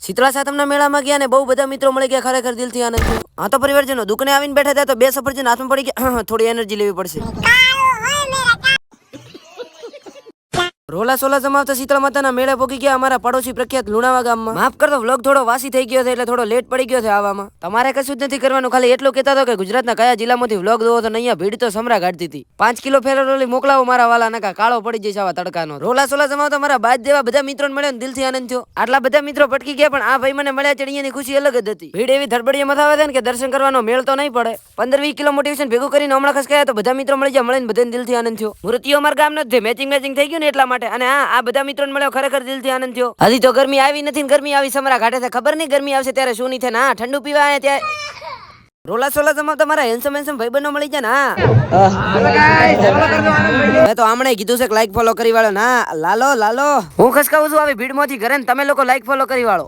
શીતળા સાતમના મેળામાં ગયા ને બહુ બધા મિત્રો મળી ગયા, ખરેખર દિલથી આનંદ થયો. હા તો પરિવારજનો દુકાને આવીને બેઠા હતા તો 2 સફરજન હાથમાં પડી ગયા. થોડી એનર્જી લેવી પડશે. રોલા સોલા જમાવતા શીતળા માતાના મેળે પોકી ગયા અમારા પડોશી પ્રખ્યાત લુણાવા ગામમાં. માફ કરતો, વ્લોગ થોડો વાસી થઈ ગયો છે એટલે થોડો લેટ પડી ગયો છે આવવામાં. તમારે કશું જ નથી કરવાનું, ખાલી એટલું કહેતા હતો કે ગુજરાતના કયા જિલ્લામાંથી વ્લોગ જોવો તો અહીંયા ભીડ તો સમરા કાઢતી હતી. 5 કિલો ફેરરોલી મોકલાવો મારા વાલા, નકા કાળો પડી જઈશ આવા તડકાનો. રોલા સોલા જમાવતા મારા બાદ જેવા બધા મિત્રોને મળ્યો ને દિલથી આનંદ થયો. આટલા બધા મિત્રો પટકી ગયા પણ આ ભાઈ મને મળ્યા છે અહીંયાની ખુશી અલગ જ હતી. ભીડ એવી ધડબડીએ મથાવે છે ને કે દર્શન કરવાનો મેળ તો નહીં પડે. 15-20 કિલો મોટિવેશન ભેગું કરીને હમણાં ખસકાયા તો બધા મિત્રો મળી ગયા, મળીને બધાને દિલથી આનંદ થયો. મૂર્તિઓ અમારા ગામ નથી, મેચિંગ થઈ ગયું ને એટલા માટે. અને આ બધા મિત્રોને મળ્યો, ખરેખર દિલથી આનંદ થયો. હજી તો ગરમી આવી નથી ને ગરમી આવી સમરા ઘાટે છે. ખબર નહીં ગરમી આવશે ત્યારે શું નહીં થાય. ના ઠંડુ પીવા આવે ત્યારે રોલા સોલા જમા તમારા હેન્સમ ભાઈબંધો મળી જાય ને. મેં તો આમણે કીધું છે કે લાઈક ફોલો કરી વાળો. ના લાલો હું ખસકાવું છું આવી ભીડમાંથી ઘરે ને તમે લોકો લાઈક ફોલો કરી વાળો.